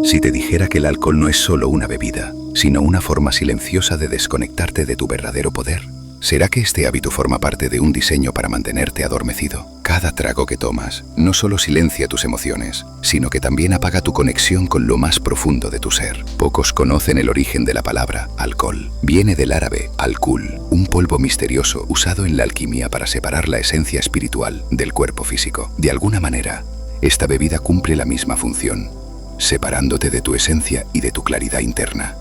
Si te dijera que el alcohol no es solo una bebida, sino una forma silenciosa de desconectarte de tu verdadero poder, ¿será que este hábito forma parte de un diseño para mantenerte adormecido? Cada trago que tomas no solo silencia tus emociones, sino que también apaga tu conexión con lo más profundo de tu ser. Pocos conocen el origen de la palabra alcohol. Viene del árabe alcohol, un polvo misterioso usado en la alquimia para separar la esencia espiritual del cuerpo físico. De alguna manera, esta bebida cumple la misma función, separándote de tu esencia y de tu claridad interna.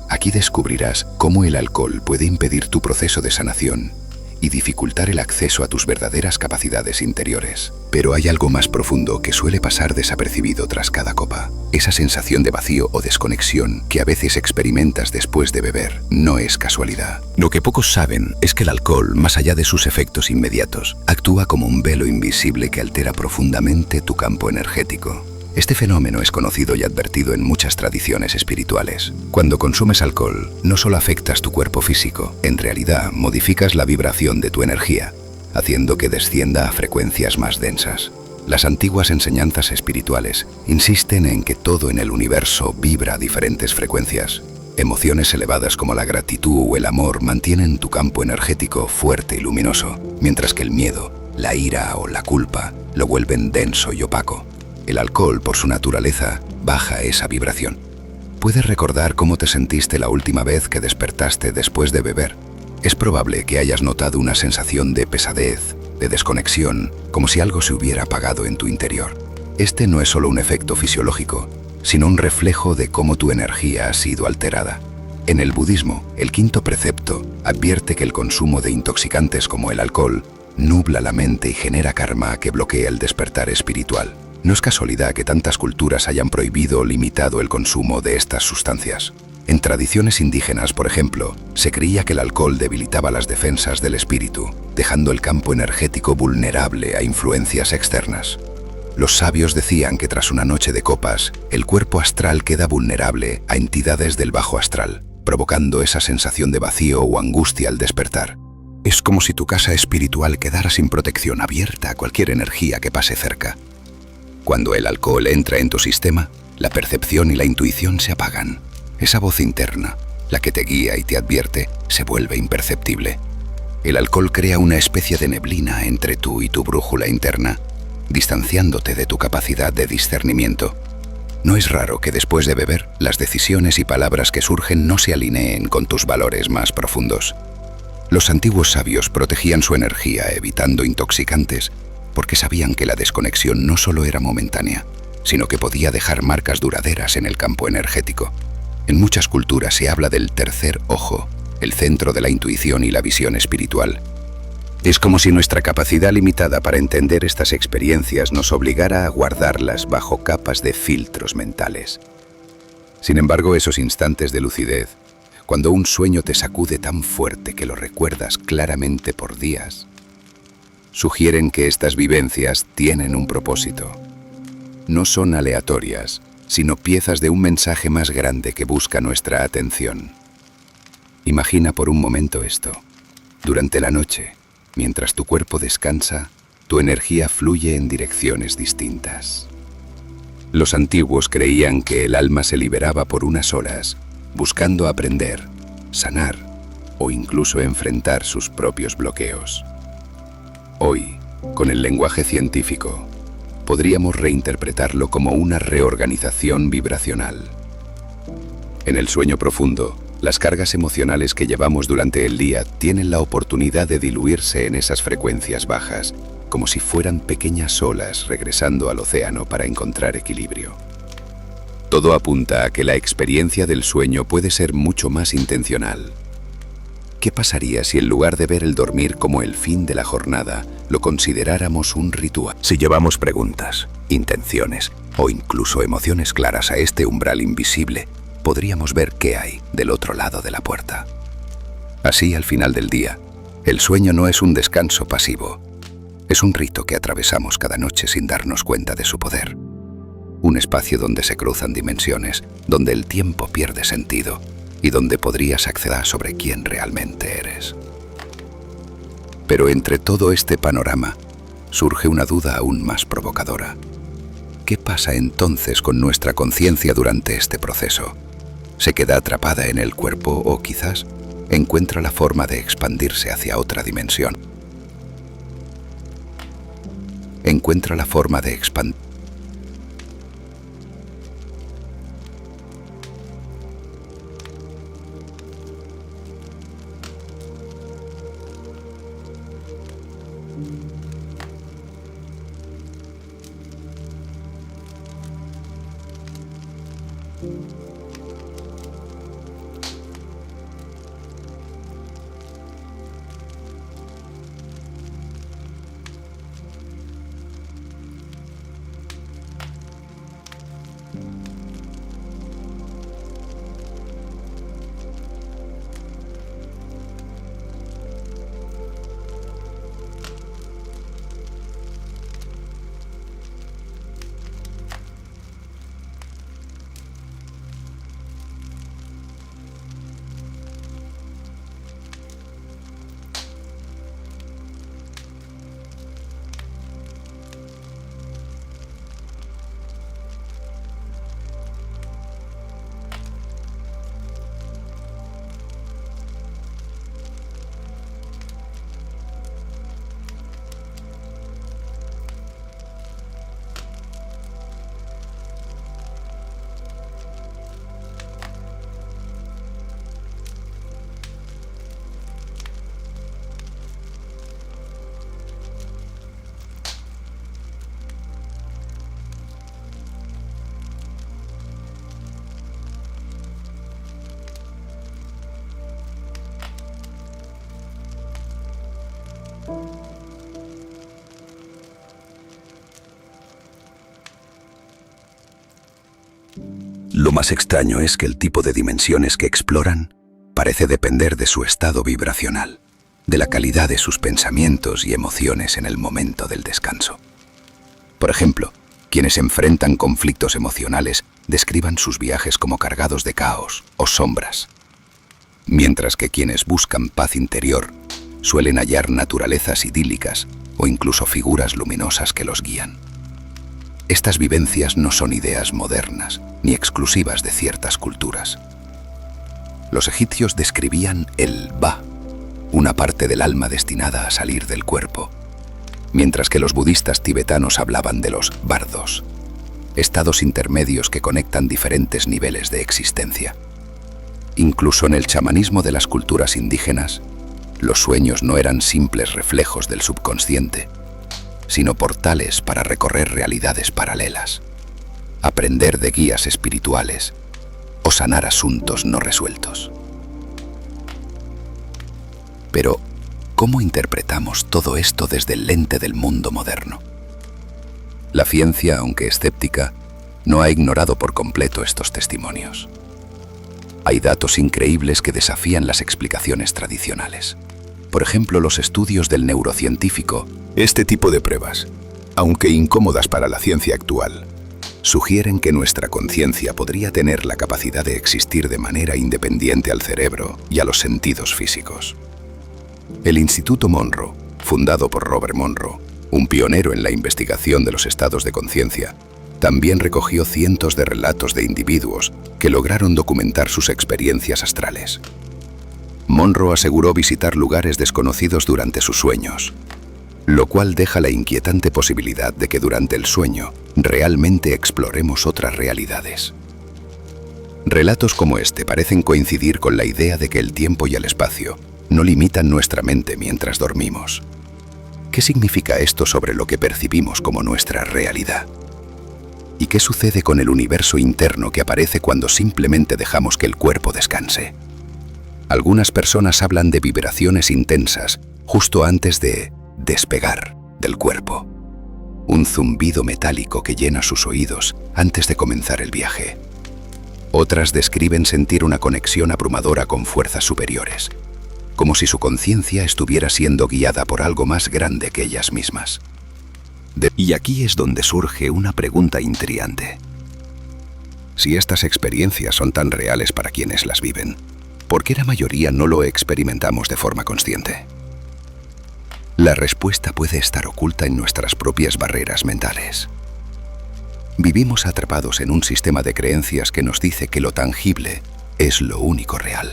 Aquí descubrirás cómo el alcohol puede impedir tu proceso de sanación y dificultar el acceso a tus verdaderas capacidades interiores. Pero hay algo más profundo que suele pasar desapercibido tras cada copa. Esa sensación de vacío o desconexión que a veces experimentas después de beber no es casualidad. Lo que pocos saben es que el alcohol, más allá de sus efectos inmediatos, actúa como un velo invisible que altera profundamente tu campo energético. Este fenómeno es conocido y advertido en muchas tradiciones espirituales. Cuando consumes alcohol, no solo afectas tu cuerpo físico, en realidad modificas la vibración de tu energía, haciendo que descienda a frecuencias más densas. Las antiguas enseñanzas espirituales insisten en que todo en el universo vibra a diferentes frecuencias. Emociones elevadas como la gratitud o el amor mantienen tu campo energético fuerte y luminoso, mientras que el miedo, la ira o la culpa lo vuelven denso y opaco. El alcohol, por su naturaleza, baja esa vibración. ¿Puedes recordar cómo te sentiste la última vez que despertaste después de beber? Es probable que hayas notado una sensación de pesadez, de desconexión, como si algo se hubiera apagado en tu interior. Este no es solo un efecto fisiológico, sino un reflejo de cómo tu energía ha sido alterada. En el budismo, el quinto precepto advierte que el consumo de intoxicantes como el alcohol nubla la mente y genera karma que bloquea el despertar espiritual. No es casualidad que tantas culturas hayan prohibido o limitado el consumo de estas sustancias. En tradiciones indígenas, por ejemplo, se creía que el alcohol debilitaba las defensas del espíritu, dejando el campo energético vulnerable a influencias externas. Los sabios decían que tras una noche de copas, el cuerpo astral queda vulnerable a entidades del bajo astral, provocando esa sensación de vacío o angustia al despertar. Es como si tu casa espiritual quedara sin protección, abierta a cualquier energía que pase cerca. Cuando el alcohol entra en tu sistema, la percepción y la intuición se apagan. Esa voz interna, la que te guía y te advierte, se vuelve imperceptible. El alcohol crea una especie de neblina entre tú y tu brújula interna, distanciándote de tu capacidad de discernimiento. No es raro que después de beber, las decisiones y palabras que surgen no se alineen con tus valores más profundos. Los antiguos sabios protegían su energía evitando intoxicantes, porque sabían que la desconexión no solo era momentánea, sino que podía dejar marcas duraderas en el campo energético. En muchas culturas se habla del tercer ojo, el centro de la intuición y la visión espiritual. Es como si nuestra capacidad limitada para entender estas experiencias nos obligara a guardarlas bajo capas de filtros mentales. Sin embargo, esos instantes de lucidez, cuando un sueño te sacude tan fuerte que lo recuerdas claramente por días, sugieren que estas vivencias tienen un propósito. No son aleatorias, sino piezas de un mensaje más grande que busca nuestra atención. Imagina por un momento esto. Durante la noche, mientras tu cuerpo descansa, tu energía fluye en direcciones distintas. Los antiguos creían que el alma se liberaba por unas horas, buscando aprender, sanar o incluso enfrentar sus propios bloqueos. Hoy, con el lenguaje científico, podríamos reinterpretarlo como una reorganización vibracional. En el sueño profundo, las cargas emocionales que llevamos durante el día tienen la oportunidad de diluirse en esas frecuencias bajas, como si fueran pequeñas olas regresando al océano para encontrar equilibrio. Todo apunta a que la experiencia del sueño puede ser mucho más intencional. ¿Qué pasaría si en lugar de ver el dormir como el fin de la jornada, lo consideráramos un ritual? Si llevamos preguntas, intenciones o incluso emociones claras a este umbral invisible, podríamos ver qué hay del otro lado de la puerta. Así, al final del día, el sueño no es un descanso pasivo. Es un rito que atravesamos cada noche sin darnos cuenta de su poder. Un espacio donde se cruzan dimensiones, donde el tiempo pierde sentido y donde podrías acceder sobre quién realmente eres. Pero entre todo este panorama, surge una duda aún más provocadora. ¿Qué pasa entonces con nuestra conciencia durante este proceso? ¿Se queda atrapada en el cuerpo o quizás encuentra la forma de expandirse hacia otra dimensión? Encuentra la forma de expandir. Lo más extraño es que el tipo de dimensiones que exploran parece depender de su estado vibracional, de la calidad de sus pensamientos y emociones en el momento del descanso. Por ejemplo, quienes enfrentan conflictos emocionales describan sus viajes como cargados de caos o sombras, mientras que quienes buscan paz interior suelen hallar naturalezas idílicas o incluso figuras luminosas que los guían. Estas vivencias no son ideas modernas ni exclusivas de ciertas culturas. Los egipcios describían el Ba, una parte del alma destinada a salir del cuerpo, mientras que los budistas tibetanos hablaban de los bardos, estados intermedios que conectan diferentes niveles de existencia. Incluso en el chamanismo de las culturas indígenas, los sueños no eran simples reflejos del subconsciente, sino portales para recorrer realidades paralelas, aprender de guías espirituales o sanar asuntos no resueltos. Pero, ¿cómo interpretamos todo esto desde el lente del mundo moderno? La ciencia, aunque escéptica, no ha ignorado por completo estos testimonios. Hay datos increíbles que desafían las explicaciones tradicionales. Por ejemplo, los estudios del neurocientífico. Este tipo de pruebas, aunque incómodas para la ciencia actual, sugieren que nuestra conciencia podría tener la capacidad de existir de manera independiente al cerebro y a los sentidos físicos. El Instituto Monroe, fundado por Robert Monroe, un pionero en la investigación de los estados de conciencia, también recogió cientos de relatos de individuos que lograron documentar sus experiencias astrales. Monroe aseguró visitar lugares desconocidos durante sus sueños, lo cual deja la inquietante posibilidad de que durante el sueño realmente exploremos otras realidades. Relatos como este parecen coincidir con la idea de que el tiempo y el espacio no limitan nuestra mente mientras dormimos. ¿Qué significa esto sobre lo que percibimos como nuestra realidad? ¿Y qué sucede con el universo interno que aparece cuando simplemente dejamos que el cuerpo descanse? Algunas personas hablan de vibraciones intensas justo antes de despegar del cuerpo. Un zumbido metálico que llena sus oídos antes de comenzar el viaje. Otras describen sentir una conexión abrumadora con fuerzas superiores, como si su conciencia estuviera siendo guiada por algo más grande que ellas mismas. Y aquí es donde surge una pregunta intrigante. Si estas experiencias son tan reales para quienes las viven, ¿por qué la mayoría no lo experimentamos de forma consciente? La respuesta puede estar oculta en nuestras propias barreras mentales. Vivimos atrapados en un sistema de creencias que nos dice que lo tangible es lo único real.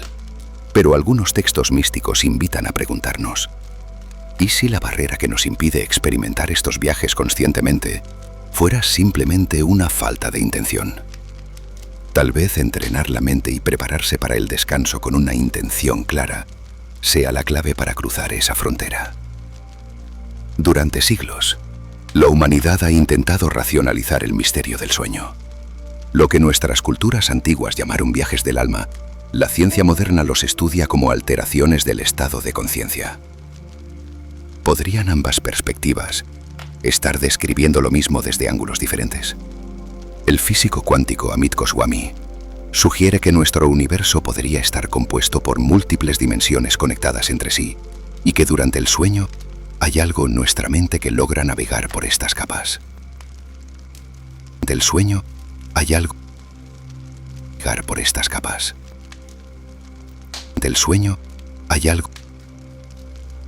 Pero algunos textos místicos invitan a preguntarnos, ¿y si la barrera que nos impide experimentar estos viajes conscientemente fuera simplemente una falta de intención? Tal vez entrenar la mente y prepararse para el descanso con una intención clara sea la clave para cruzar esa frontera. Durante siglos, la humanidad ha intentado racionalizar el misterio del sueño. Lo que nuestras culturas antiguas llamaron viajes del alma, la ciencia moderna los estudia como alteraciones del estado de conciencia. ¿Podrían ambas perspectivas estar describiendo lo mismo desde ángulos diferentes? El físico cuántico Amit Goswami sugiere que nuestro universo podría estar compuesto por múltiples dimensiones conectadas entre sí y que durante el sueño hay algo en nuestra mente que logra navegar por estas capas. Del sueño hay algo navegar por estas capas. Del sueño hay algo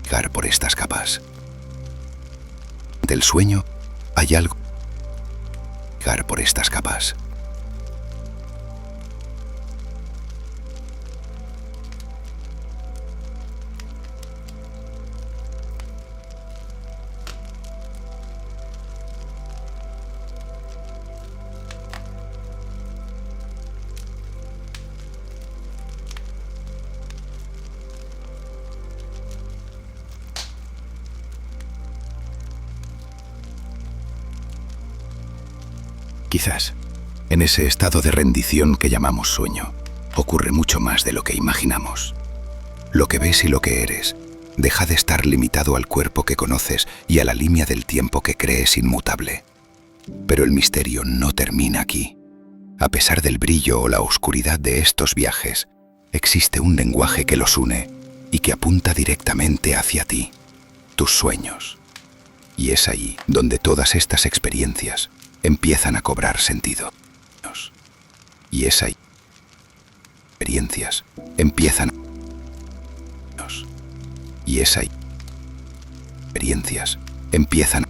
navegar por estas capas. Del sueño hay algo navegar por estas capas. Quizás, en ese estado de rendición que llamamos sueño, ocurre mucho más de lo que imaginamos. Lo que ves y lo que eres deja de estar limitado al cuerpo que conoces y a la línea del tiempo que crees inmutable. Pero el misterio no termina aquí. A pesar del brillo o la oscuridad de estos viajes, existe un lenguaje que los une y que apunta directamente hacia ti, tus sueños. Y es ahí donde todas estas experiencias empiezan a cobrar sentido. Y es ahí. Experiencias empiezan. Y es ahí. Experiencias empiezan